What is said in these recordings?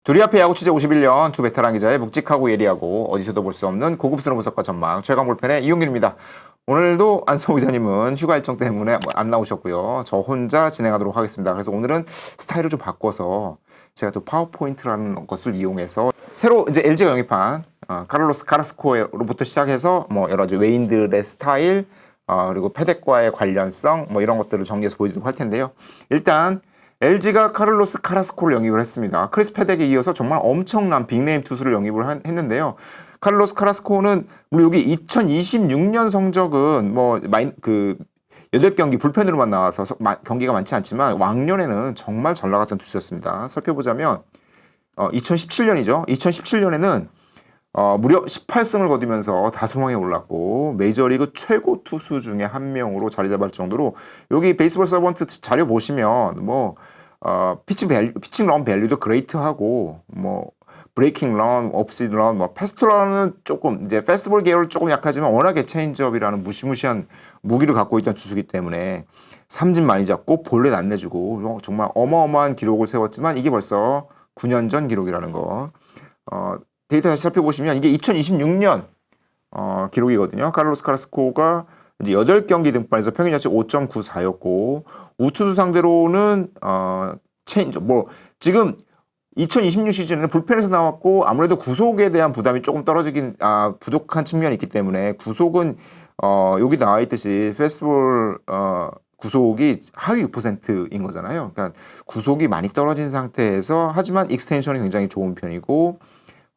두리아페 야구 취재 51년 두 베테랑 기자의 묵직하고 예리하고 어디서도 볼 수 없는 고급스러운 분석과 전망 최강 볼펜의 이용균입니다. 오늘도 안성호 기자님은 휴가 일정 때문에 안 나오셨고요. 저 혼자 진행하도록 하겠습니다. 그래서 오늘은 스타일을 좀 바꿔서 제가 또 파워포인트라는 것을 이용해서 새로 이제 LG가 영입한 카를로스 카라스코로부터 시작해서 뭐 여러 가지 외인들의 스타일 그리고 패덱과의 관련성 뭐 이런 것들을 정리해서 보여드리도록 할 텐데요. 일단 LG가 카를로스 카라스코를 영입을 했습니다. 크리스 패덱에 이어서 정말 엄청난 빅네임 투수를 영입을 했는데요. 카를로스 카라스코는 물론 여기 2026년 성적은 뭐 8경기 불펜으로만 나와서 경기가 많지 않지만 왕년에는 정말 잘 나갔던 투수였습니다. 살펴보자면 2017년이죠. 2017년에는 무려 18승을 거두면서 다수왕에 올랐고 메이저리그 최고 투수 중에 한 명으로 자리 잡을 정도로 여기 베이스볼 서번트 자료 보시면 뭐 피칭 런 밸류도 그레이트하고 뭐 브레이킹 런, 업시드 런, 뭐 패스트 런은 조금 이제 패스트볼 계열은 조금 약하지만 워낙에 체인지업이라는 무시무시한 무기를 갖고 있던 투수기 때문에 삼진 많이 잡고 볼넷 안 내주고 정말 어마어마한 기록을 세웠지만 이게 벌써 9년 전 기록이라는 거. 데이터 다시 살펴보시면 이게 2026년 기록이거든요. 카를로스 카라스코가 이제 8경기 등판에서 평균 자책 5.94였고 우투수 상대로는 체인지 뭐 지금 2026 시즌에는 불펜에서 나왔고 아무래도 구속에 대한 부담이 조금 떨어지긴 부족한 측면이 있기 때문에 구속은 여기 나와 있듯이 페스티벌 구속이 하위 6%인 거잖아요. 그러니까 구속이 많이 떨어진 상태에서 하지만 익스텐션이 굉장히 좋은 편이고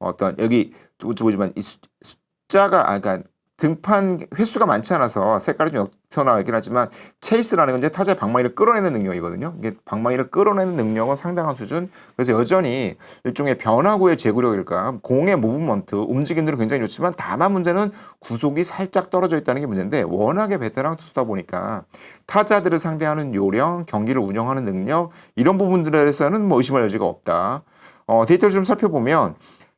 어떤 여기 보지만 이 숫자가 그러니까 등판 횟수가 많지 않아서 색깔이 좀 튀어나가긴 하지만 체이스라는 건 이제 타자의 방망이를 끌어내는 능력이거든요. 이게 방망이를 끌어내는 능력은 상당한 수준. 그래서 여전히 일종의 변화구의 제구력일까 공의 무브먼트 움직임들은 굉장히 좋지만 다만 문제는 구속이 살짝 떨어져 있다는 게 문제인데 워낙에 베테랑 투수다 보니까 타자들을 상대하는 요령, 경기를 운영하는 능력 이런 부분들에서는 뭐 의심할 여지가 없다. 데이터를 좀 살펴보면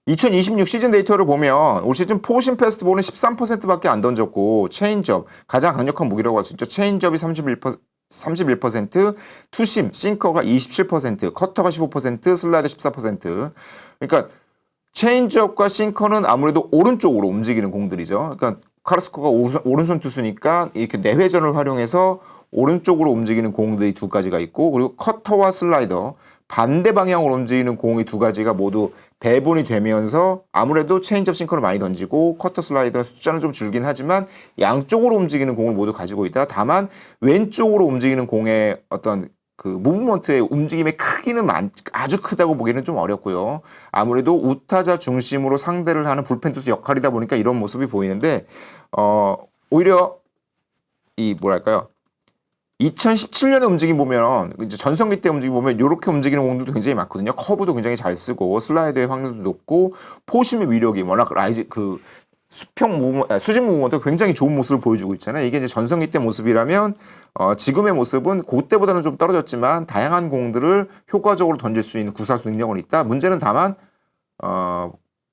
2026 시즌 데이터를 보면 올 시즌 포심 패스트볼은 13%밖에 안 던졌고 체인지업 가장 강력한 무기라고 할 수 있죠. 체인지업이 31%, 투심, 싱커가 27%, 커터가 15%, 슬라이더 14%. 그러니까 체인지업과 싱커는 아무래도 오른쪽으로 움직이는 공들이죠. 그러니까 카라스코가 오른손 투수니까 이렇게 내회전을 활용해서 오른쪽으로 움직이는 공들이 두 가지가 있고 그리고 커터와 슬라이더 반대 방향으로 움직이는 공이 두 가지가 모두 배분이 되면서 아무래도 체인지업 싱커를 많이 던지고 커터 슬라이더 숫자는 좀 줄긴 하지만 양쪽으로 움직이는 공을 모두 가지고 있다. 다만 왼쪽으로 움직이는 공의 어떤 그 무브먼트의 움직임의 크기는 아주 크다고 보기는 좀 어렵고요. 아무래도 우타자 중심으로 상대를 하는 불펜 투수 역할이다 보니까 이런 모습이 보이는데 오히려 이 뭐랄까요? 2017년에 움직임 보면 이제 전성기 때 움직임 보면 이렇게 움직이는 공들도 굉장히 많거든요. 커브도 굉장히 잘 쓰고 슬라이드의 확률도 높고 포심의 위력이 워낙 수직 무브먼트 굉장히 좋은 모습을 보여주고 있잖아요. 이게 이제 전성기 때 모습이라면 지금의 모습은 그때보다는 좀 떨어졌지만 다양한 공들을 효과적으로 던질 수 있는 구사수 능력은 있다. 문제는 다만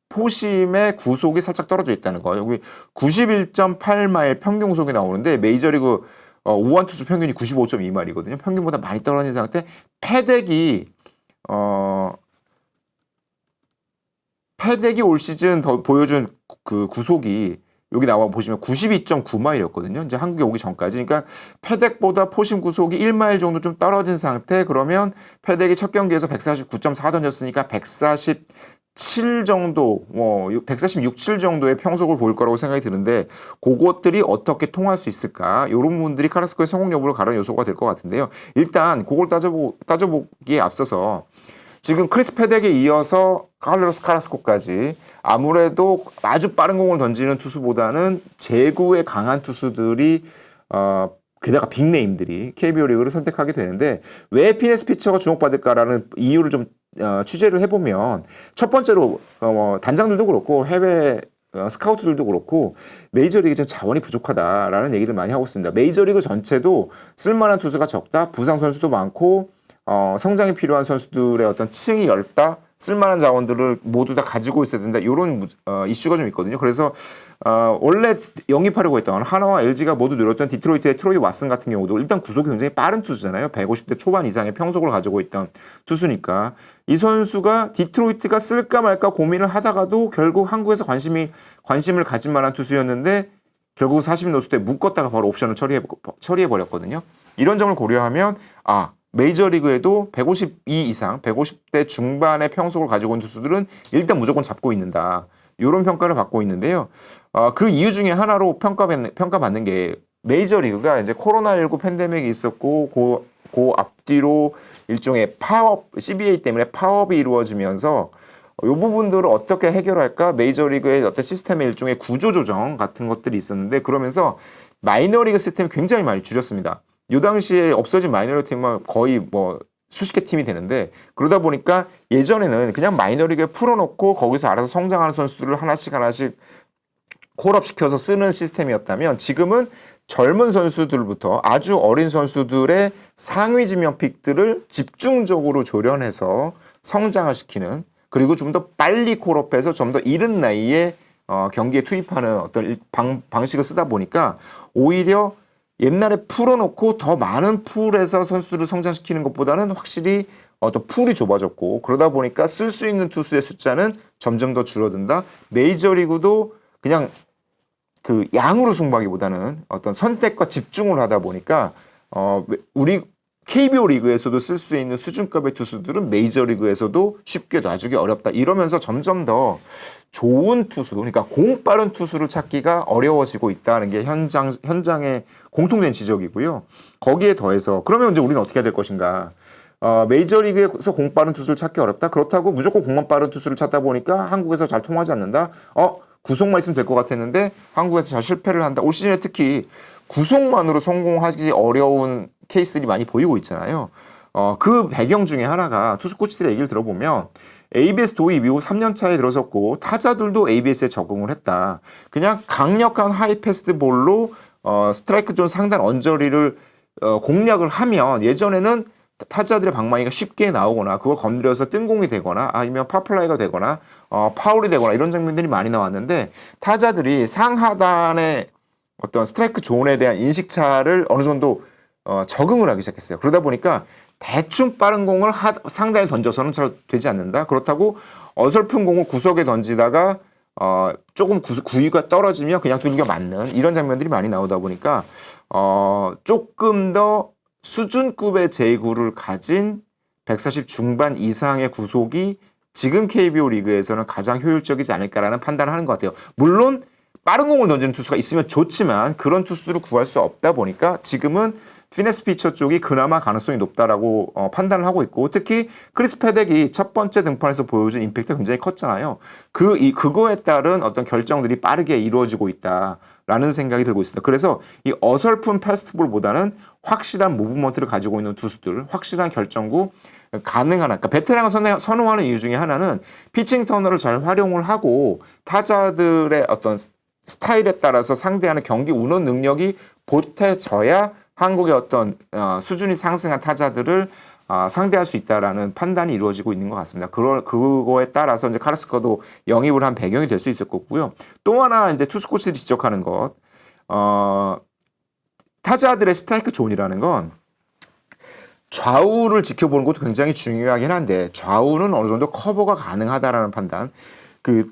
포심의 구속이 살짝 떨어져 있다는 거. 여기 91.8마일 평균 구속이 나오는데 메이저리그 우완 투수 평균이 95.2마일이거든요. 평균보다 많이 떨어진 상태. 패덱이 올 시즌 더 보여준 그 구속이 여기 나와 보시면 92.9마일이었거든요. 이제 한국에 오기 전까지. 그러니까 패덱보다 포심 구속이 1마일 정도 좀 떨어진 상태. 그러면 패덱이 첫 경기에서 149.4 던졌으니까 147 정도, 146, 7 정도의 평속을 보일 거라고 생각이 드는데 그것들이 어떻게 통할 수 있을까? 이런 부분들이 카라스코의 성공 여부를 가르는 요소가 될 것 같은데요. 일단 그걸 따져보기에 앞서서 지금 크리스 패덱에 이어서 카를로스 카라스코까지 아무래도 아주 빠른 공을 던지는 투수보다는 제구에 강한 투수들이 게다가 빅네임들이 KBO 리그를 선택하게 되는데 왜 피네스 피처가 주목받을까라는 이유를 좀 취재를 해보면 첫 번째로 단장들도 그렇고 해외 스카우트들도 그렇고 메이저리그 좀 자원이 부족하다라는 얘기를 많이 하고 있습니다. 메이저리그 전체도 쓸만한 투수가 적다, 부상 선수도 많고 성장이 필요한 선수들의 어떤 층이 얇다 쓸만한 자원들을 모두 다 가지고 있어야 된다. 이런 이슈가 좀 있거든요. 그래서 원래 영입하려고 했던 하나와 LG가 모두 노렸던 디트로이트의 트로이 왓슨 같은 경우도 일단 구속이 굉장히 빠른 투수잖아요. 150대 초반 이상의 평속을 가지고 있던 투수니까 이 선수가 디트로이트가 쓸까 말까 고민을 하다가도 결국 한국에서 관심을 가질 만한 투수였는데 결국 40 노수 때 묶었다가 바로 옵션을 처리해버렸거든요. 이런 점을 고려하면 메이저리그에도 152 이상, 150대 중반의 평속을 가지고 있는 투수들은 일단 무조건 잡고 있는다. 이런 평가를 받고 있는데요. 그 이유 중에 하나로 평가받는 게 메이저리그가 이제 코로나19 팬데믹이 있었고 그 앞뒤로 일종의 파업, CBA 때문에 파업이 이루어지면서 이 부분들을 어떻게 해결할까? 메이저리그의 어떤 시스템의 일종의 구조조정 같은 것들이 있었는데 그러면서 마이너리그 시스템이 굉장히 많이 줄였습니다. 이 당시에 없어진 마이너리그 팀은 거의 수십 개 팀이 되는데 그러다 보니까 예전에는 그냥 마이너리그에 풀어놓고 거기서 알아서 성장하는 선수들을 하나씩 콜업시켜서 쓰는 시스템이었다면 지금은 젊은 선수들부터 아주 어린 선수들의 상위 지명 픽들을 집중적으로 조련해서 성장을 시키는 그리고 좀 더 빨리 콜업해서 좀 더 이른 나이에 경기에 투입하는 어떤 방식을 쓰다 보니까 오히려 옛날에 풀어놓고 더 많은 풀에서 선수들을 성장시키는 것보다는 확실히 또 풀이 좁아졌고 그러다 보니까 쓸 수 있는 투수의 숫자는 점점 더 줄어든다. 메이저리그도 그냥 그 양으로 승부하기보다는 어떤 선택과 집중을 하다 보니까 우리 KBO 리그에서도 쓸 수 있는 수준급의 투수들은 메이저리그에서도 쉽게 놔주기 어렵다. 이러면서 점점 더 좋은 투수, 그러니까 공 빠른 투수를 찾기가 어려워지고 있다는 게 현장의 공통된 지적이고요. 거기에 더해서 그러면 이제 우리는 어떻게 해야 될 것인가? 메이저리그에서 공 빠른 투수를 찾기 어렵다. 그렇다고 무조건 공만 빠른 투수를 찾다 보니까 한국에서 잘 통하지 않는다. 구속만 있으면 될 것 같았는데 한국에서 잘 실패를 한다. 올 시즌에 특히 구속만으로 성공하기 어려운 케이스들이 많이 보이고 있잖아요. 그 배경 중에 하나가 투수 코치들의 얘기를 들어보면 ABS 도입 이후 3년 차에 들어섰고 타자들도 ABS에 적응을 했다. 그냥 강력한 하이 패스트볼로 스트라이크 존 상단 언저리를 공략을 하면 예전에는 타자들의 방망이가 쉽게 나오거나 그걸 건드려서 뜬공이 되거나 아니면 파플라이가 되거나 파울이 되거나 이런 장면들이 많이 나왔는데 타자들이 상하단의 어떤 스트라이크 존에 대한 인식차를 어느 정도 적응을 하기 시작했어요. 그러다 보니까 대충 빠른 공을 상단에 던져서는 잘 되지 않는다. 그렇다고 어설픈 공을 구석에 던지다가 조금 구위가 떨어지면 그냥 두들겨 맞는 이런 장면들이 많이 나오다 보니까 조금 더 수준급의 제구를 가진 140 중반 이상의 구속이 지금 KBO 리그에서는 가장 효율적이지 않을까라는 판단을 하는 것 같아요. 물론 빠른 공을 던지는 투수가 있으면 좋지만 그런 투수들을 구할 수 없다 보니까 지금은 피네스 피처 쪽이 그나마 가능성이 높다라고 판단을 하고 있고 특히 크리스 패덱이 첫 번째 등판에서 보여준 임팩트가 굉장히 컸잖아요. 그거에 따른 어떤 결정들이 빠르게 이루어지고 있다라는 생각이 들고 있습니다. 그래서 이 어설픈 패스트볼보다는 확실한 무브먼트를 가지고 있는 투수들, 확실한 결정구 가능한 그러니까 베테랑을 선호하는 이유 중에 하나는 피칭 터널을 잘 활용을 하고 타자들의 어떤 스타일에 따라서 상대하는 경기 운원 능력이 보태져야 한국의 어떤 수준이 상승한 타자들을 상대할 수 있다라는 판단이 이루어지고 있는 것 같습니다. 그거에 따라서 이제 카라스커도 영입을 한 배경이 될 수 있을 거고요. 또 하나 이제 투수 코치들이 지적하는 것, 타자들의 스트라이크 존이라는 건 좌우를 지켜보는 것도 굉장히 중요하긴 한데 좌우는 어느 정도 커버가 가능하다라는 판단.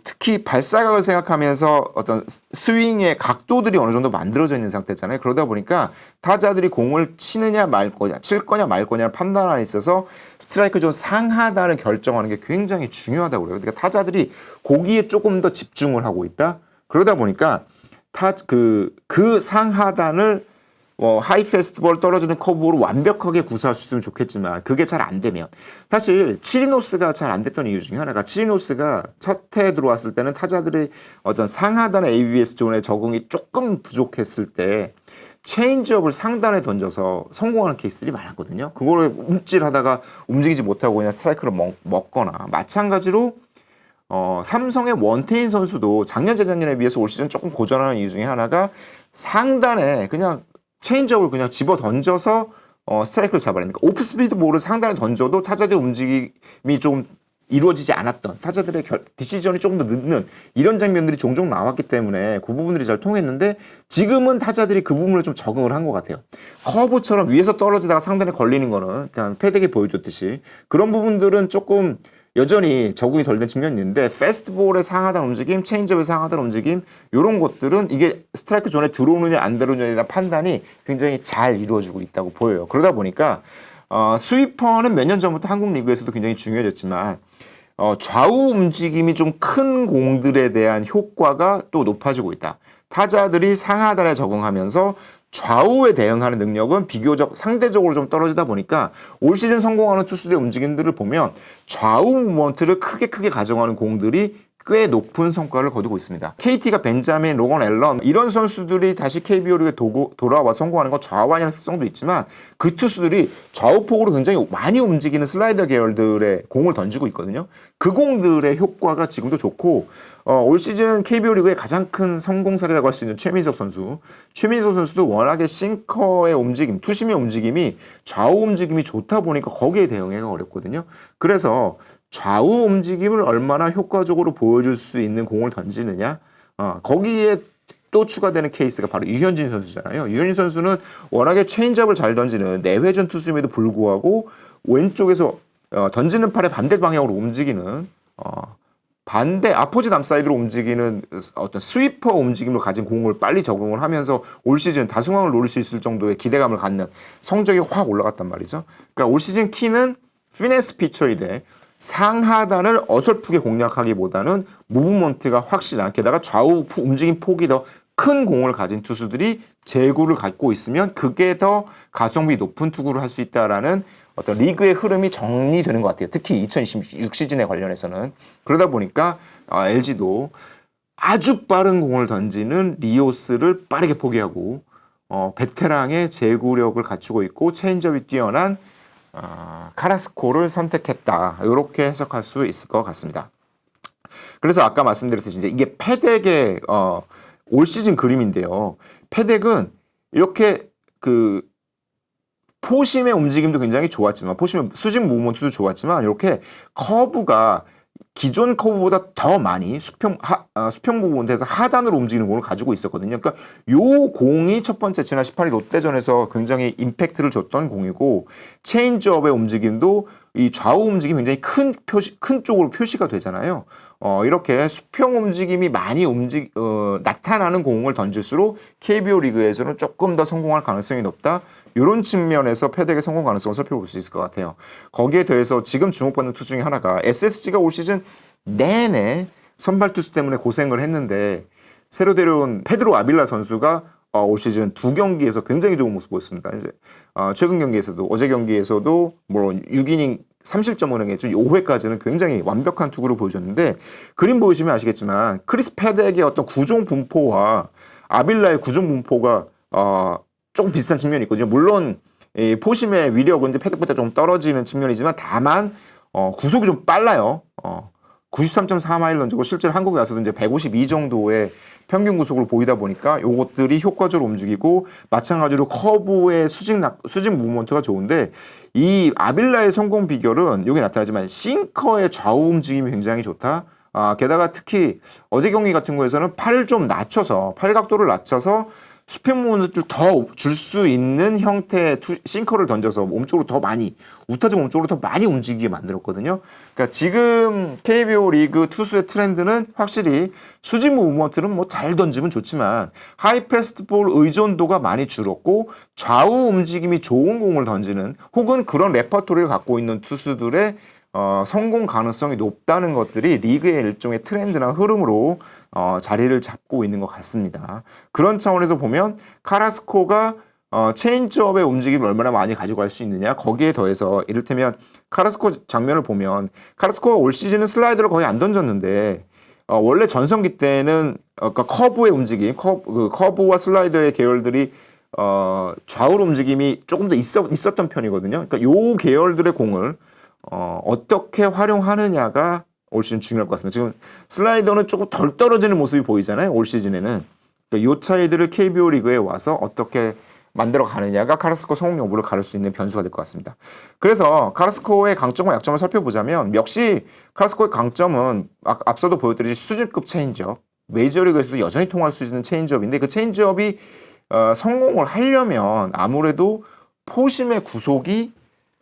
특히 발사각을 생각하면서 어떤 스윙의 각도들이 어느 정도 만들어져 있는 상태잖아요. 그러다 보니까 타자들이 공을 치느냐 말 거냐, 칠 거냐 말 거냐를 판단하는 데 있어서 스트라이크 존 상하단을 결정하는 게 굉장히 중요하다고 그래요. 그러니까 타자들이 거기에 조금 더 집중을 하고 있다. 그러다 보니까 그 상하단을 하이 패스트볼 떨어지는 커브로 완벽하게 구사할 수 있으면 좋겠지만 그게 잘 안 되면 사실 치리노스가 잘 안 됐던 이유 중에 하나가 치리노스가 첫 해에 들어왔을 때는 타자들의 어떤 상하단의 ABS 존의 적응이 조금 부족했을 때 체인지업을 상단에 던져서 성공하는 케이스들이 많았거든요. 그거를 움찔하다가 움직이지 못하고 그냥 스트라이크를 먹거나 마찬가지로 삼성의 원태인 선수도 작년 재작년에 비해서 올 시즌 조금 고전하는 이유 중에 하나가 상단에 그냥 체인지업을 그냥 집어 던져서 스트라이크를 잡아내는 거니까 오프스피드 볼을 상단에 던져도 타자들의 움직임이 좀 이루어지지 않았던 타자들의 디시전이 조금 더 늦는 이런 장면들이 종종 나왔기 때문에 그 부분들이 잘 통했는데 지금은 타자들이 그 부분을 좀 적응을 한 것 같아요. 커브처럼 위에서 떨어지다가 상단에 걸리는 거는 그냥 패드에 보여줬듯이 그런 부분들은 조금 여전히 적응이 덜 된 측면이 있는데 패스트볼의 상하단 움직임, 체인지업의 상하단 움직임 이런 것들은 이게 스트라이크 존에 들어오느냐 안 들어오느냐에 대한 판단이 굉장히 잘 이루어지고 있다고 보여요. 그러다 보니까 스위퍼는 몇 년 전부터 한국 리그에서도 굉장히 중요해졌지만 좌우 움직임이 좀 큰 공들에 대한 효과가 또 높아지고 있다. 타자들이 상하단에 적응하면서 좌우에 대응하는 능력은 비교적 상대적으로 좀 떨어지다 보니까 올 시즌 성공하는 투수들의 움직임들을 보면 좌우 무브먼트를 크게 가져가는 공들이 꽤 높은 성과를 거두고 있습니다. KT가 벤자민, 로건 앨런 이런 선수들이 다시 KBO 리그에 돌아와 성공하는 건 좌완이라는 특성도 있지만 그 투수들이 좌우폭으로 굉장히 많이 움직이는 슬라이더 계열들의 공을 던지고 있거든요. 그 공들의 효과가 지금도 좋고 올 시즌 KBO 리그의 가장 큰 성공 사례라고 할 수 있는 최민석 선수. 최민석 선수도 워낙에 싱커의 움직임, 투심의 움직임이 좌우 움직임이 좋다 보니까 거기에 대응하기가 어렵거든요. 그래서 좌우 움직임을 얼마나 효과적으로 보여줄 수 있는 공을 던지느냐 거기에 또 추가되는 케이스가 바로 유현진 선수잖아요. 유현진 선수는 워낙에 체인지업을 잘 던지는 내회전 투수임에도 불구하고 왼쪽에서 던지는 팔의 반대 방향으로 움직이는 반대 아포지 남사이드로 움직이는 어떤 스위퍼 움직임을 가진 공을 빨리 적응을 하면서 올 시즌 다승왕을 노릴 수 있을 정도의 기대감을 갖는 성적이 확 올라갔단 말이죠. 그러니까 올 시즌 키는 피네스 피처이되 상하단을 어설프게 공략하기보다는 무브먼트가 확실한 게다가 좌우 움직임 폭이 더 큰 공을 가진 투수들이 제구를 갖고 있으면 그게 더 가성비 높은 투구를 할 수 있다라는 어떤 리그의 흐름이 정리되는 것 같아요. 특히 2026 시즌에 관련해서는. 그러다 보니까 LG도 아주 빠른 공을 던지는 리오스를 빠르게 포기하고 베테랑의 제구력을 갖추고 있고 체인지업이 뛰어난 카라스코를 선택했다. 이렇게 해석할 수 있을 것 같습니다. 그래서 아까 말씀드렸듯이 이제 이게 패덱의 올 시즌 그림인데요. 패덱은 이렇게 그 포심의 움직임도 굉장히 좋았지만 포심의 수직 무브먼트도 좋았지만 이렇게 커브가 기존 커브보다 더 많이 수평 부분에서 하단으로 움직이는 공을 가지고 있었거든요. 그러니까 요 공이 첫 번째 지난 18일 롯데전에서 굉장히 임팩트를 줬던 공이고 체인지업의 움직임도 이 좌우 움직임이 굉장히 큰 쪽으로 표시가 되잖아요. 이렇게 수평 움직임이 많이 나타나는 공을 던질수록 KBO 리그에서는 조금 더 성공할 가능성이 높다. 이런 측면에서 패덱의 성공 가능성을 살펴볼 수 있을 것 같아요. 거기에 더해서 지금 주목받는 투수 중에 하나가 SSG가 올 시즌 내내 선발 투수 때문에 고생을 했는데 새로 데려온 페드로 아빌라 선수가 올 시즌 2경기에서 굉장히 좋은 모습 보였습니다. 이제 최근 경기에서도 어제 경기에서도 물론 6이닝 3실점을 행했죠. 5회까지는 굉장히 완벽한 투구를 보여줬는데 그림 보시면 아시겠지만 크리스 패덱의 어떤 구종 분포와 아빌라의 구종 분포가 조금 비슷한 측면이 있거든요. 물론 이 포심의 위력은 이제 패덱보다 좀 떨어지는 측면이지만 다만 구속이 좀 빨라요. 93.4마일 던지고 실제로 한국에 와서도 이제 152 정도의 평균 구속을 보이다 보니까 요것들이 효과적으로 움직이고 마찬가지로 커브의 수직 무브먼트가 좋은데 이 아빌라의 성공 비결은 여기 나타나지만 싱커의 좌우 움직임이 굉장히 좋다. 게다가 특히 어제 경기 같은 거에서는 팔을 좀 낮춰서 팔 각도를 낮춰서 수평 무브먼트를 더 줄 수 있는 형태의 싱커를 던져서 몸쪽으로 더 많이 우타적 몸쪽으로 더 많이 움직이게 만들었거든요. 그러니까 지금 KBO 리그 투수의 트렌드는 확실히 수직 무브먼트는 뭐 잘 던지면 좋지만 하이 패스트볼 의존도가 많이 줄었고 좌우 움직임이 좋은 공을 던지는 혹은 그런 레퍼토리를 갖고 있는 투수들의 성공 가능성이 높다는 것들이 리그의 일종의 트렌드나 흐름으로 자리를 잡고 있는 것 같습니다. 그런 차원에서 보면 카라스코가 체인지업의 움직임을 얼마나 많이 가지고 갈 수 있느냐 거기에 더해서 이를테면 카라스코 장면을 보면 카라스코가 올 시즌은 슬라이더를 거의 안 던졌는데 원래 전성기 때는 커브의 움직임 커브와 슬라이더의 계열들이 좌우로 움직임이 조금 더 있었던 편이거든요. 그러니까 요 계열들의 공을 어떻게 활용하느냐가 올 시즌 중요할 것 같습니다. 지금 슬라이더는 조금 덜 떨어지는 모습이 보이잖아요. 올 시즌에는. 그러니까 이 차이들을 KBO 리그에 와서 어떻게 만들어 가느냐가 카라스코 성공 여부를 가를 수 있는 변수가 될 것 같습니다. 그래서 카라스코의 강점과 약점을 살펴보자면 역시 카라스코의 강점은 앞서도 보여드린 수준급 체인지업, 메이저리그에서도 여전히 통할 수 있는 체인지업인데 그 체인지업이 성공을 하려면 아무래도 포심의 구속이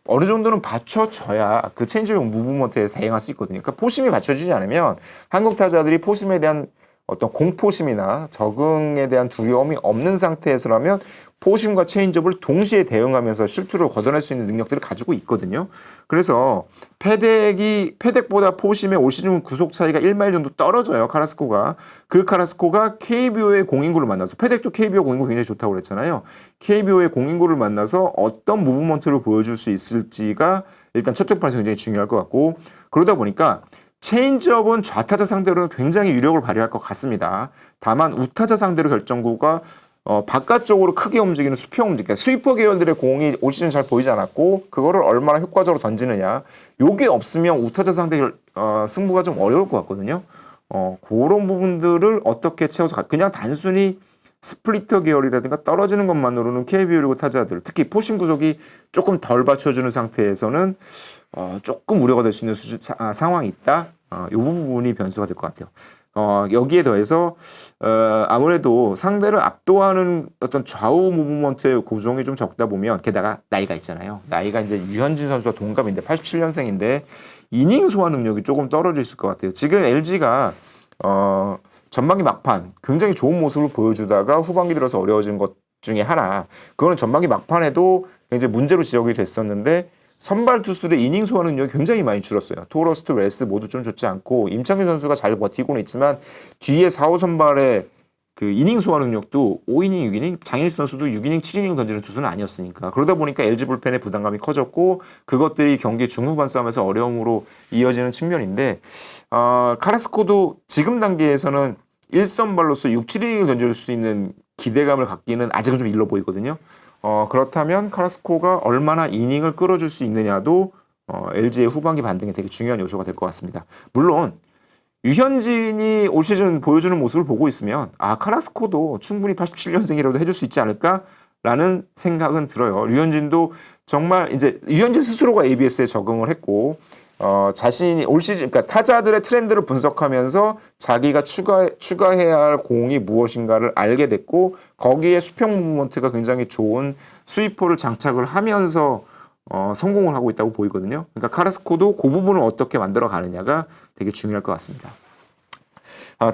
어느 정도는 받쳐져야 그 체인지업 무브먼트에 대응할 수 있거든요. 그러니까 포심이 받쳐지지 않으면 한국 타자들이 포심에 대한 어떤 공포심이나 적응에 대한 두려움이 없는 상태에서라면 포심과 체인지업을 동시에 대응하면서 실투를 걷어낼 수 있는 능력들을 가지고 있거든요. 그래서 페덱보다 포심의 올 시즌 구속 차이가 1마일 정도 떨어져요. 카라스코가. 그 카라스코가 KBO의 공인구를 만나서 페덱도 KBO 공인구 굉장히 좋다고 그랬잖아요. KBO의 공인구를 만나서 어떤 무브먼트를 보여줄 수 있을지가 일단 첫 등판에서 굉장히 중요할 것 같고 그러다 보니까 체인지업은 좌타자 상대로는 굉장히 유력을 발휘할 것 같습니다. 다만 우타자 상대로 결정구가 바깥쪽으로 크게 움직이는 수평 움직임, 그러니까 스위퍼 계열들의 공이 올 시즌 잘 보이지 않았고 그거를 얼마나 효과적으로 던지느냐 요게 없으면 우타자 상대 승부가 좀 어려울 것 같거든요. 그런 부분들을 어떻게 채워서 그냥 단순히 스플리터 계열이라든가 떨어지는 것만으로는 KBO 리그 타자들 특히 포심 구속이 조금 덜 받쳐주는 상태에서는 조금 우려가 될 수 있는 상황이 있다. 이 부분이 변수가 될 것 같아요. 여기에 더해서 아무래도 상대를 압도하는 어떤 좌우 무브먼트의 구종이 좀 적다 보면 게다가 나이가 있잖아요. 나이가 이제 유현진 선수와 동갑인데 87년생인데 이닝 소화 능력이 조금 떨어져 있을 것 같아요. 지금 LG가 전반기 막판 굉장히 좋은 모습을 보여주다가 후반기 들어서 어려워진 것 중에 하나 그거는 전반기 막판에도 굉장히 문제로 지적이 됐었는데 선발 투수들의 이닝 소화 능력이 굉장히 많이 줄었어요. 토러스트, 웰스 모두 좀 좋지 않고 임창규 선수가 잘 버티고는 있지만 뒤에 4, 5 선발의 그 이닝 소화 능력도 5이닝, 6이닝, 장일수 선수도 6이닝, 7이닝 던지는 투수는 아니었으니까 그러다 보니까 LG 불펜의 부담감이 커졌고 그것들이 경기 중후반 싸움에서 어려움으로 이어지는 측면인데 카라스코도 지금 단계에서는 1선발로서 6, 7이닝을 던질 수 있는 기대감을 갖기는 아직은 좀 일러 보이거든요. 그렇다면 카라스코가 얼마나 이닝을 끌어줄 수 있느냐도 LG의 후반기 반등에 되게 중요한 요소가 될 것 같습니다. 물론 유현진이 올 시즌 보여주는 모습을 보고 있으면 카라스코도 충분히 87년생이라도 해줄 수 있지 않을까라는 생각은 들어요. 유현진도 정말 이제 유현진 스스로가 ABS에 적응을 했고 자신이 올 시즌 그러니까 타자들의 트렌드를 분석하면서 자기가 추가해야 할 공이 무엇인가를 알게 됐고 거기에 수평 무브먼트가 굉장히 좋은 스위퍼를 장착을 하면서 성공을 하고 있다고 보이거든요. 그러니까 카라스코도 그 부분을 어떻게 만들어 가느냐가 되게 중요할 것 같습니다.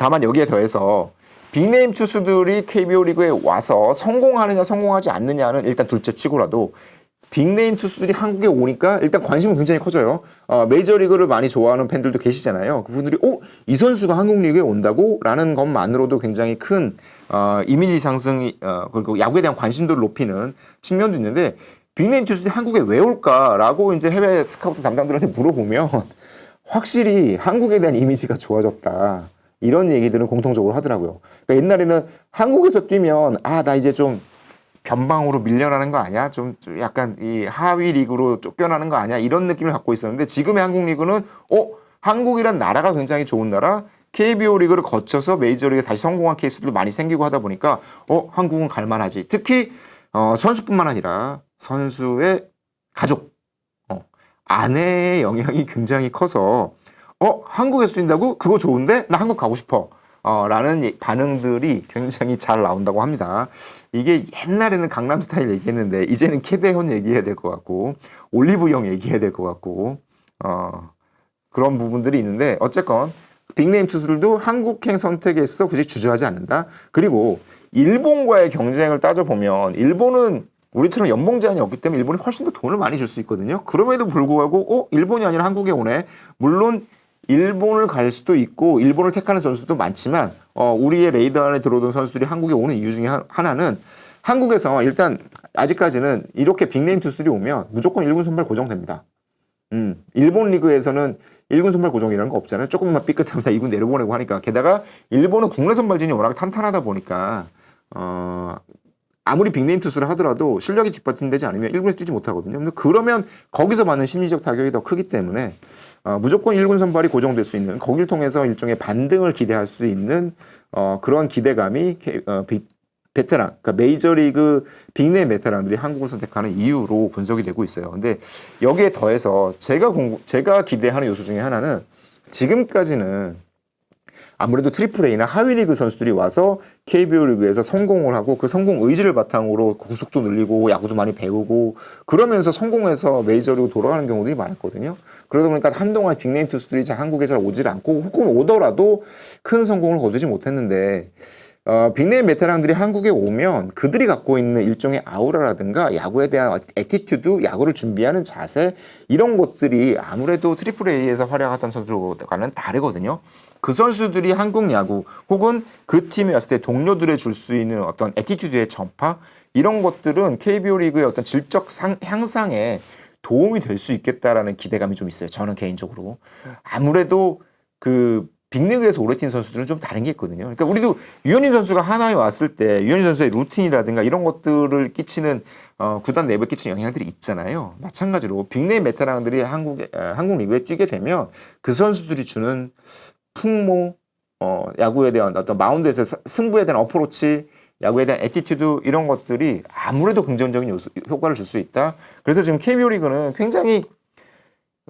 다만 여기에 더해서 빅네임 투수들이 KBO 리그에 와서 성공하느냐 성공하지 않느냐는 일단 둘째 치고라도 빅네임 투수들이 한국에 오니까 일단 관심은 굉장히 커져요. 메이저리그를 많이 좋아하는 팬들도 계시잖아요. 그분들이 이 선수가 한국 리그에 온다고? 라는 것만으로도 굉장히 큰 이미지 상승이 그리고 야구에 대한 관심도를 높이는 측면도 있는데 빅네임 투수들이 한국에 왜 올까라고 이제 해외 스카우트 담당들한테 물어보면 확실히 한국에 대한 이미지가 좋아졌다. 이런 얘기들은 공통적으로 하더라고요. 그러니까 옛날에는 한국에서 뛰면 나 이제 좀 변방으로 밀려나는 거 아니야? 좀 약간 이 하위 리그로 쫓겨나는 거 아니야? 이런 느낌을 갖고 있었는데 지금의 한국 리그는 한국이란 나라가 굉장히 좋은 나라 KBO 리그를 거쳐서 메이저리그에 다시 성공한 케이스들도 많이 생기고 하다 보니까 한국은 갈만하지. 특히 선수뿐만 아니라 선수의 가족, 아내의 영향이 굉장히 커서 한국에서 뛴다고? 그거 좋은데? 나 한국 가고 싶어. 라는 반응들이 굉장히 잘 나온다고 합니다. 이게 옛날에는 강남 스타일 얘기했는데 이제는 캐대헌 얘기해야 될 것 같고 올리브영 얘기해야 될 것 같고 그런 부분들이 있는데 어쨌건 빅네임 투수들도 한국행 선택에서 굳이 주저하지 않는다. 그리고 일본과의 경쟁을 따져보면 일본은 우리처럼 연봉 제한이 없기 때문에 일본이 훨씬 더 돈을 많이 줄 수 있거든요. 그럼에도 불구하고 일본이 아니라 한국에 오네. 물론 일본을 갈 수도 있고 일본을 택하는 선수도 많지만 우리의 레이더 안에 들어오던 선수들이 한국에 오는 이유 중에 하나는 한국에서 일단 아직까지는 이렇게 빅네임 투수들이 오면 무조건 1군 선발 고정됩니다. 일본 리그에서는 1군 선발 고정이라는 거 없잖아요. 조금만 삐끗하면 다 2군 내려보내고 하니까 게다가 일본은 국내 선발진이 워낙 탄탄하다 보니까 아무리 빅네임 투수를 하더라도 실력이 뒷받침되지 않으면 1군에서 뛰지 못하거든요. 근데 그러면 거기서 받는 심리적 타격이 더 크기 때문에 무조건 1군 선발이 고정될 수 있는 거기를 통해서 일종의 반등을 기대할 수 있는 그런 기대감이 베테랑, 그러니까 메이저리그 빅네임 베테랑들이 한국을 선택하는 이유로 분석이 되고 있어요. 근데 여기에 더해서 제가 기대하는 요소 중에 하나는 지금까지는 아무래도 트리플 A나 하위 리그 선수들이 와서 KBO 리그에서 성공을 하고 그 성공 의지를 바탕으로 구속도 늘리고 야구도 많이 배우고 그러면서 성공해서 메이저리그 돌아가는 경우들이 많았거든요. 그러다 보니까 한동안 빅네임 투수들이 한국에 잘 오질 않고 혹은 오더라도 큰 성공을 거두지 못했는데 빅네임 베테랑들이 한국에 오면 그들이 갖고 있는 일종의 아우라라든가 야구에 대한 애티튜드, 야구를 준비하는 자세 이런 것들이 아무래도 트리플 A에서 활약했던 선수들과는 다르거든요. 그 선수들이 한국 야구 혹은 그 팀에 왔을 때 동료들에 줄 수 있는 어떤 애티튜드의 전파 이런 것들은 KBO 리그의 어떤 질적 향상에 도움이 될 수 있겠다라는 기대감이 좀 있어요. 저는 개인적으로. 아무래도 그 빅리그에서 오래 뛴 선수들은 좀 다른 게 있거든요. 그러니까 우리도 유현인 선수가 하나에 왔을 때 유현인 선수의 루틴이라든가 이런 것들을 끼치는 구단 내부에 끼치는 영향들이 있잖아요. 마찬가지로 빅네임 베테랑들이 한국 리그에 뛰게 되면 그 선수들이 주는 풍모, 야구에 대한 어떤 마운드에서 승부에 대한 어프로치, 야구에 대한 애티튜드 이런 것들이 아무래도 긍정적인 효과를 줄 수 있다. 그래서 지금 KBO 리그는 굉장히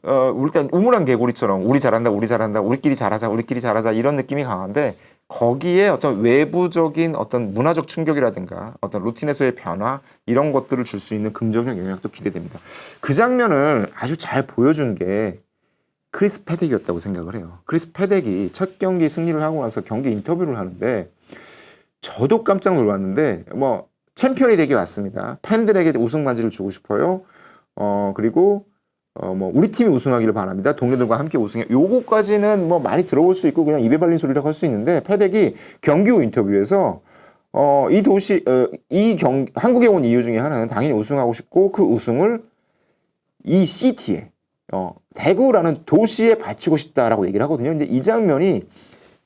일단 우물안 개구리처럼 우리 잘한다, 우리끼리 잘하자 이런 느낌이 강한데 거기에 어떤 외부적인 어떤 문화적 충격이라든가 어떤 루틴에서의 변화 이런 것들을 줄 수 있는 긍정적 영향도 기대됩니다. 그 장면을 아주 잘 보여준 게 크리스 패덱이었다고 생각을 해요. 크리스 패덱이 첫 경기 승리를 하고 나서 경기 인터뷰를 하는데 저도 깜짝 놀랐는데 챔피언이 되게 왔습니다. 팬들에게 우승 반지를 주고 싶어요. 그리고 우리 팀이 우승하기를 바랍니다. 동료들과 함께 우승해. 요거까지는 많이 들어볼 수 있고 그냥 입에 발린 소리라고 할 수 있는데 패덱이 경기 후 인터뷰에서 한국에 온 이유 중에 하나는 당연히 우승하고 싶고 그 우승을 이 시티에 대구라는 도시에 바치고 싶다라고 얘기를 하거든요. 근데 이 장면이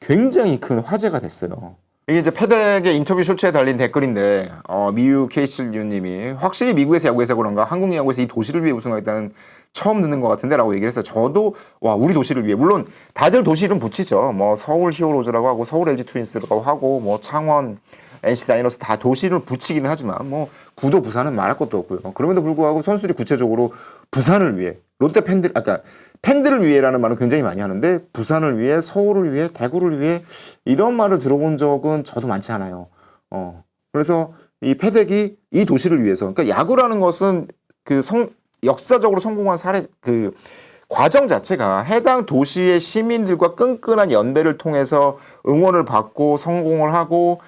굉장히 큰 화제가 됐어요. 이게 이제 패덱의 인터뷰 쇼츠에 달린 댓글인데 미유 K7U님이 확실히 미국에서 야구해서 그런가 한국 야구에서 이 도시를 위해 우승하겠다는 처음 듣는 것 같은데 라고 얘기를 했어요. 저도 우리 도시를 위해 물론 다들 도시 이름 붙이죠. 서울 히어로즈라고 하고 서울 LG 트윈스라고 하고 창원 NC 다이노스 다 도시를 붙이기는 하지만 구도 부산은 말할 것도 없고요. 그럼에도 불구하고 선수들이 구체적으로 부산을 위해 롯데 팬들을 위해라는 말은 굉장히 많이 하는데 부산을 위해 서울을 위해 대구를 위해 이런 말을 들어본 적은 저도 많지 않아요. 그래서 이 패덱이 이 도시를 위해서 그러니까 야구라는 것은 역사적으로 성공한 과정 자체가 해당 도시의 시민들과 끈끈한 연대를 통해서 응원을 받고 성공을 하고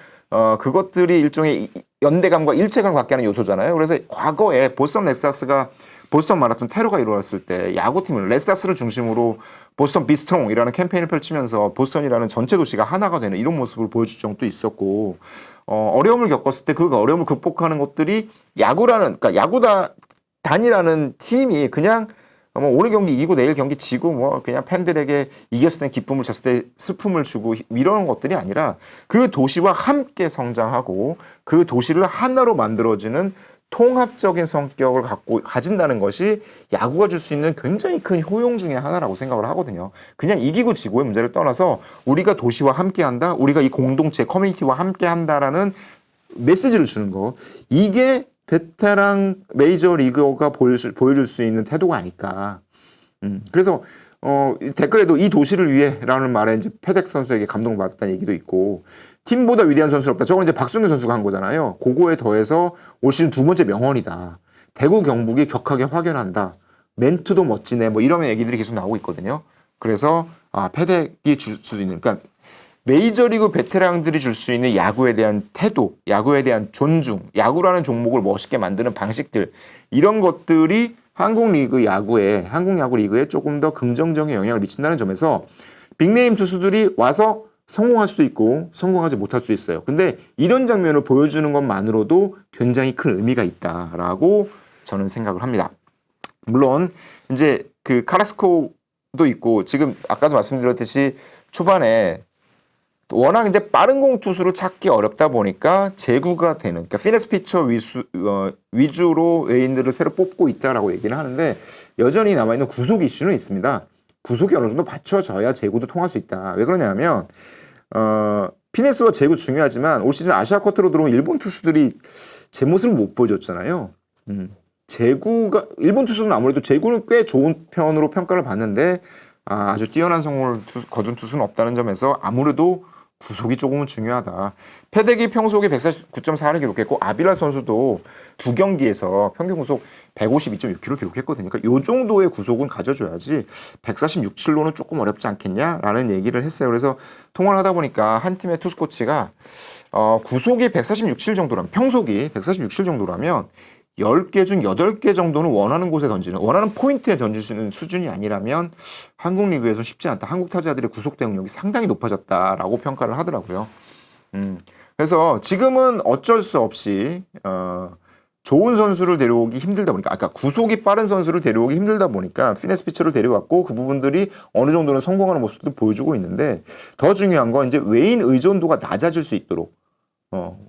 그것들이 일종의 연대감과 일체감을 갖게 하는 요소잖아요. 그래서 과거에 보스턴 레드삭스가 보스턴 마라톤 테러가 이루어졌을 때 야구팀을 레드삭스를 중심으로 보스턴 비스트롱이라는 캠페인을 펼치면서 보스턴이라는 전체 도시가 하나가 되는 이런 모습을 보여줄 정도 있었고 어려움을 겪었을 때 그 어려움을 극복하는 것들이 그러니까 야구단이라는 팀이 그냥 오늘 경기 이기고 내일 경기 지고 그냥 팬들에게 이겼을 때 기쁨을 졌을 때 슬픔을 주고 이런 것들이 아니라 그 도시와 함께 성장하고 그 도시를 하나로 만들어지는 통합적인 성격을 가진다는 것이 야구가 줄 수 있는 굉장히 큰 효용 중에 하나라고 생각을 하거든요. 그냥 이기고 지고의 문제를 떠나서 우리가 도시와 함께한다, 우리가 이 공동체 커뮤니티와 함께한다라는 메시지를 주는 거 이게 베테랑 메이저리거가 보여줄 수 있는 태도가 아닐까. 그래서 댓글에도 이 도시를 위해라는 말에 이제 패덱 선수에게 감동받았다는 얘기도 있고 팀보다 위대한 선수는 없다. 저건 이제 박승규 선수가 한 거잖아요. 그거에 더해서 올 시즌 2번째 명언이다. 대구 경북이 격하게 확연한다. 멘트도 멋지네. 이런 얘기들이 계속 나오고 있거든요. 그래서 패덱이 줄 수 있는 그러니까 메이저리그 베테랑들이 줄 수 있는 야구에 대한 태도, 야구에 대한 존중, 야구라는 종목을 멋있게 만드는 방식들 이런 것들이 한국 야구 리그에 조금 더 긍정적인 영향을 미친다는 점에서 빅네임 투수들이 와서 성공할 수도 있고 성공하지 못할 수도 있어요. 근데 이런 장면을 보여주는 것만으로도 굉장히 큰 의미가 있다라고 저는 생각을 합니다. 물론 이제 그 카라스코도 있고 지금 아까도 말씀드렸듯이 초반에 워낙 이제 빠른 공 투수를 찾기 어렵다 보니까 제구가 되는 그러니까 피네스 피처 위주로 외인들을 새로 뽑고 있다라고 얘기를 하는데 여전히 남아있는 구속 이슈는 있습니다. 구속이 어느 정도 받쳐져야 제구도 통할 수 있다. 왜 그러냐면 피네스와 제구 중요하지만 올 시즌 아시아 쿼터로 들어온 일본 투수들이 제 모습을 못 보여줬잖아요. 제구가 일본 투수는 아무래도 제구는 꽤 좋은 편으로 평가를 받는데 아주 뛰어난 성공을 거둔 투수는 없다는 점에서 아무래도 구속이 조금은 중요하다. 패덱이 평소에 149.4를 기록했고 아빌라 선수도 두 경기에서 평균 구속 152.6km를 기록했거든요. 그러니까 이 정도의 구속은 가져줘야지 146, 7로는 조금 어렵지 않겠냐라는 얘기를 했어요. 그래서 통화를 하다 보니까 한 팀의 투수 코치가 구속이 146, 7 정도라면 평속이 146, 7 정도라면 10개 중 8개 정도는 원하는 곳에 던지는, 원하는 포인트에 던질 수 있는 수준이 아니라면 한국 리그에서 쉽지 않다. 한국 타자들의 구속 대응력이 상당히 높아졌다라고 평가를 하더라고요. 그래서 지금은 어쩔 수 없이 좋은 선수를 데려오기 힘들다 보니까 아까 구속이 빠른 선수를 데려오기 힘들다 보니까 피네스 피처를 데려왔고 그 부분들이 어느 정도는 성공하는 모습도 보여주고 있는데 더 중요한 건 이제 외인 의존도가 낮아질 수 있도록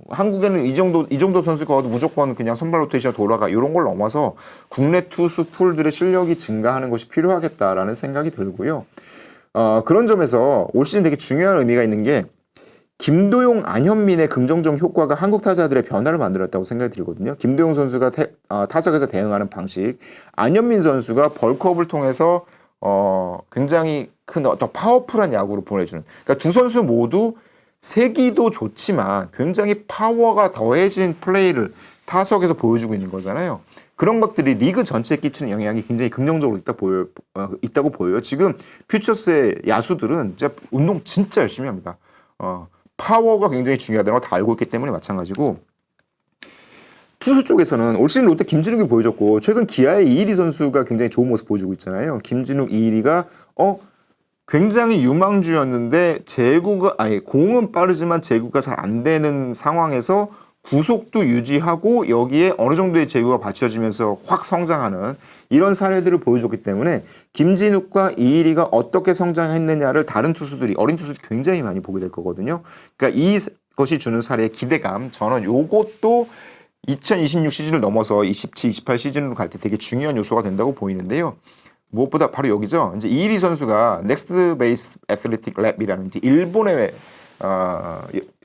한국에는 이 정도 선수가 무조건 그냥 선발 로테이션 돌아가 이런 걸 넘어서 국내 투수 풀들의 실력이 증가하는 것이 필요하겠다라는 생각이 들고요. 그런 점에서 올 시즌 되게 중요한 의미가 있는 게 김도용, 안현민의 긍정적 효과가 한국 타자들의 변화를 만들었다고 생각이 들거든요. 김도용 선수가 타석에서 대응하는 방식, 안현민 선수가 벌크업을 통해서 굉장히 큰 어떤 파워풀한 야구를 보내주는. 그러니까 두 선수 모두 세기도 좋지만 굉장히 파워가 더해진 플레이를 타석에서 보여주고 있는 거잖아요. 그런 것들이 리그 전체에 끼치는 영향이 굉장히 긍정적으로 있다고 보여요. 지금 퓨처스의 야수들은 진짜 운동 진짜 열심히 합니다. 파워가 굉장히 중요하다는 걸 다 알고 있기 때문에 마찬가지고 투수 쪽에서는 올 시즌 롯데 김진욱이 보여줬고 최근 기아의 이일이 선수가 굉장히 좋은 모습 보여주고 있잖아요. 김진욱, 이일이가 굉장히 유망주였는데 공은 빠르지만 제구가 잘 안 되는 상황에서 구속도 유지하고 여기에 어느 정도의 제구가 받쳐지면서 확 성장하는 이런 사례들을 보여줬기 때문에 김진욱과 이일이가 어떻게 성장했느냐를 다른 투수들이 어린 투수들이 굉장히 많이 보게 될 거거든요. 그러니까 이것이 주는 사례의 기대감 저는 요것도 2026 시즌을 넘어서 27, 28 시즌으로 갈 때 되게 중요한 요소가 된다고 보이는데요. 무엇보다 바로 여기죠. 이제 이일이 선수가 넥스트 베이스 애틀레틱 랩이라는 이제 일본의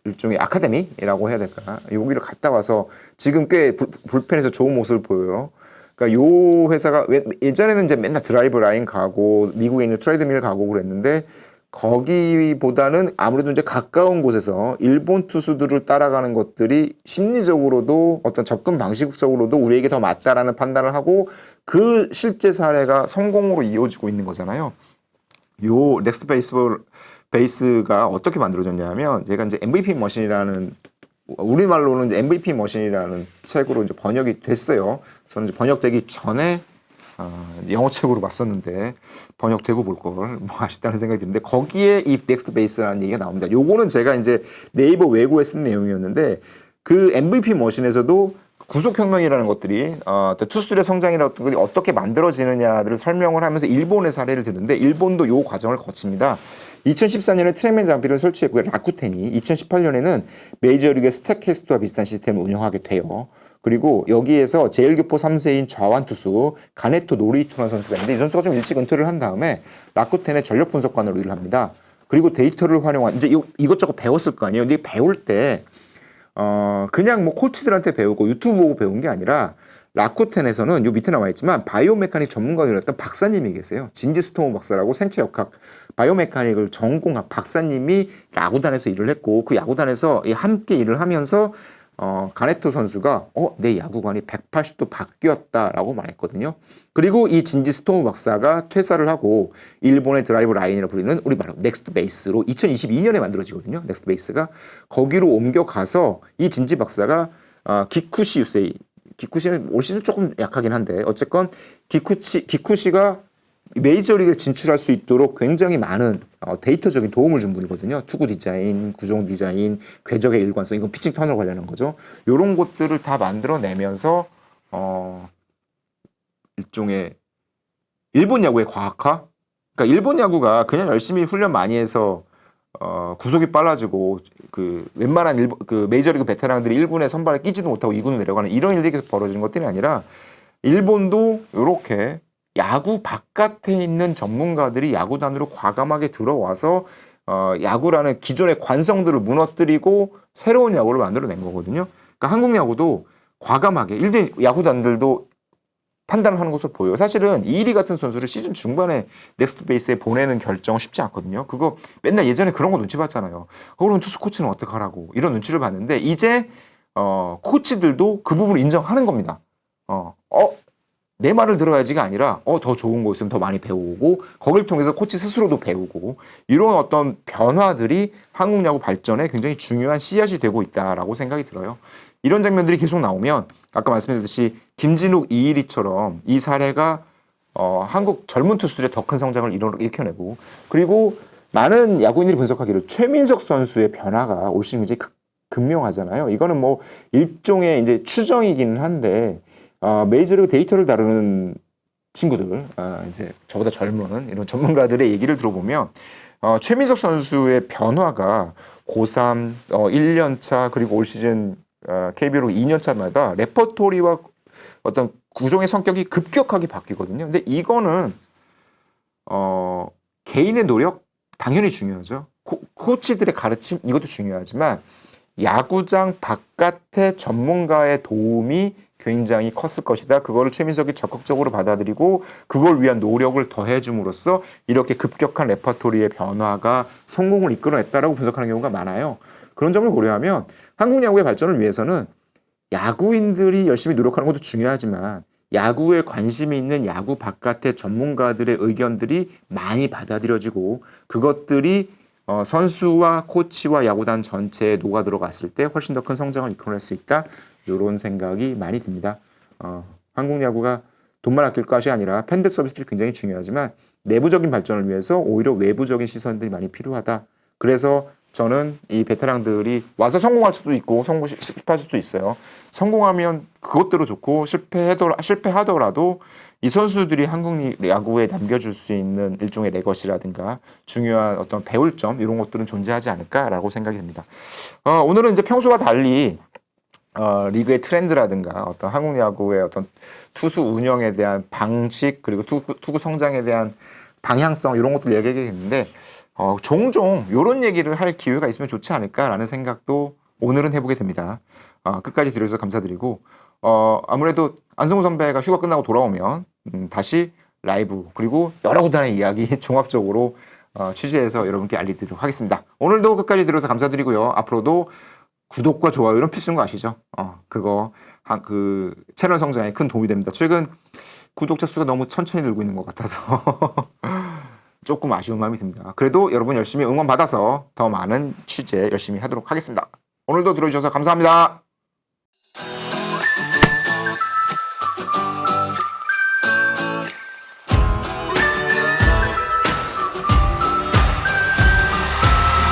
일종의 아카데미라고 해야 될까? 여기를 갔다 와서 지금 꽤 불펜에서 좋은 모습을 보여요. 그러니까 요 회사가 예전에는 이제 맨날 드라이브 라인 가고 미국에 있는 트레이드밀 가고 그랬는데 거기보다는 아무래도 이제 가까운 곳에서 일본 투수들을 따라가는 것들이 심리적으로도 어떤 접근 방식적으로도 우리에게 더 맞다라는 판단을 하고 그 실제 사례가 성공으로 이어지고 있는 거잖아요. 요 넥스트 베이스가 어떻게 만들어졌냐면 제가 이제 MVP 머신이라는 우리말로는 이제 MVP 머신이라는 책으로 이제 번역이 됐어요. 저는 이제 번역되기 전에 영어 책으로 봤었는데 번역되고 볼 걸 뭐 아쉽다는 생각이 드는데 거기에 이 넥스트 베이스라는 얘기가 나옵니다. 요거는 제가 이제 네이버 외고에 쓴 내용이었는데 그 MVP 머신에서도 구속혁명이라는 것들이 투수들의 성장이라는 것들이 어떻게 만들어지느냐를 설명을 하면서 일본의 사례를 드는데 일본도 요 과정을 거칩니다. 2014년에 트랙맨 장비를 설치했고요. 라쿠텐이 2018년에는 메이저리그의 스태캐스트와 비슷한 시스템을 운영하게 돼요. 그리고 여기에서 제일교포 3세인 좌완 투수 가네토 노리히토라는 선수가 있는데 이 선수가 좀 일찍 은퇴를 한 다음에 라쿠텐의 전력 분석관으로 일을 합니다. 그리고 데이터를 활용한 이제 이것저것 배웠을 거 아니에요. 근데 배울 때 그냥 뭐 코치들한테 배우고 유튜브 보고 배운 게 아니라 라쿠텐에서는 요 밑에 나와 있지만 바이오메카닉 전문가였던 박사님이 계세요. 진지 스토모 박사라고 생체역학 바이오메카닉을 전공한 박사님이 야구단에서 일을 했고 그 야구단에서 함께 일을 하면서 가네토 선수가 내 야구관이 180도 바뀌었다라고 말했거든요. 그리고 이 진지 스토무 박사가 퇴사를 하고 일본의 드라이브 라인이라 불리는 우리 바로 넥스트 베이스로 2022년에 만들어지거든요. 넥스트 베이스가 거기로 옮겨가서 이 진지 박사가 기쿠시 유세이 기쿠시는 올 시즌 조금 약하긴 한데 어쨌건 기쿠시가 메이저리그에 진출할 수 있도록 굉장히 많은 데이터적인 도움을 준 분이거든요. 투구 디자인, 구종 디자인, 궤적의 일관성, 이건 피칭 턴을 관련한 거죠. 이런 것들을 다 만들어내면서 일종의 일본 야구의 과학화? 그러니까 일본 야구가 그냥 열심히 훈련 많이 해서 구속이 빨라지고 그 웬만한 그 메이저리그 베테랑들이 1군에 선발에 끼지도 못하고 2군으로 내려가는 이런 일이 계속 벌어지는 것들이 아니라 일본도 이렇게 야구 바깥에 있는 전문가들이 야구단으로 과감하게 들어와서 야구라는 기존의 관성들을 무너뜨리고 새로운 야구를 만들어낸 거거든요. 그러니까 한국 야구도 과감하게 일제 야구단들도 판단을 하는 것으로 보여요. 사실은 이일이 같은 선수를 시즌 중반에 넥스트 베이스에 보내는 결정 쉽지 않거든요. 그거 맨날 예전에 그런 거 눈치 봤잖아요. 그럼 투수 코치는 어떡하라고 이런 눈치를 봤는데 이제 코치들도 그 부분을 인정하는 겁니다. 내 말을 들어야지가 아니라 더 좋은 거 있으면 더 많이 배우고 거길 통해서 코치 스스로도 배우고 이런 어떤 변화들이 한국 야구 발전에 굉장히 중요한 씨앗이 되고 있다라고 생각이 들어요. 이런 장면들이 계속 나오면 아까 말씀드렸듯이 김진욱, 이일이처럼 이 사례가 한국 젊은 투수들의 더 큰 성장을 일으켜내고 그리고 많은 야구인들이 분석하기를 최민석 선수의 변화가 올 시즌 굉장히 극명하잖아요. 이거는 뭐 일종의 이제 추정이기는 한데 메이저리그 데이터를 다루는 친구들, 이제 저보다 젊은 이런 전문가들의 얘기를 들어보면 최민석 선수의 변화가 고3, 1년차 그리고 올 시즌 KBO 2년차마다 레퍼토리와 어떤 구종의 성격이 급격하게 바뀌거든요. 근데 이거는 개인의 노력 당연히 중요하죠. 코치들의 가르침 이것도 중요하지만 야구장 바깥의 전문가의 도움이 굉장히 컸을 것이다. 그거를 최민석이 적극적으로 받아들이고 그걸 위한 노력을 더해줌으로써 이렇게 급격한 레퍼토리의 변화가 성공을 이끌어냈다라고 분석하는 경우가 많아요. 그런 점을 고려하면 한국 야구의 발전을 위해서는 야구인들이 열심히 노력하는 것도 중요하지만 야구에 관심이 있는 야구 바깥의 전문가들의 의견들이 많이 받아들여지고 그것들이 선수와 코치와 야구단 전체에 녹아 들어갔을 때 훨씬 더 큰 성장을 이끌어낼 수 있다. 이런 생각이 많이 듭니다. 한국 야구가 돈만 아낄 것이 아니라 팬들 서비스도 굉장히 중요하지만 내부적인 발전을 위해서 오히려 외부적인 시선들이 많이 필요하다. 그래서 저는 이 베테랑들이 와서 성공할 수도 있고 실패할 수도 있어요. 성공하면 그것대로 좋고 실패하더라도 이 선수들이 한국 야구에 남겨줄 수 있는 일종의 레거시라든가 중요한 어떤 배울 점 이런 것들은 존재하지 않을까라고 생각이 듭니다. 오늘은 이제 평소와 달리 리그의 트렌드라든가 어떤 한국 야구의 어떤 투수 운영에 대한 방식 그리고 투구 성장에 대한 방향성 이런 것들 얘기하겠는데 종종 이런 얘기를 할 기회가 있으면 좋지 않을까라는 생각도 오늘은 해보게 됩니다. 끝까지 들어주셔서 감사드리고 아무래도 안성우 선배가 휴가 끝나고 돌아오면 다시 라이브 그리고 여러 구단의 이야기 종합적으로 취재해서 여러분께 알려드리도록 하겠습니다. 오늘도 끝까지 들어주셔서 감사드리고요. 앞으로도 구독과 좋아요 이런 필수인 거 아시죠? 그거 그 채널 성장에 큰 도움이 됩니다. 최근 구독자 수가 너무 천천히 늘고 있는 것 같아서 조금 아쉬운 마음이 듭니다. 그래도 여러분 열심히 응원 받아서 더 많은 취재 열심히 하도록 하겠습니다. 오늘도 들어주셔서 감사합니다.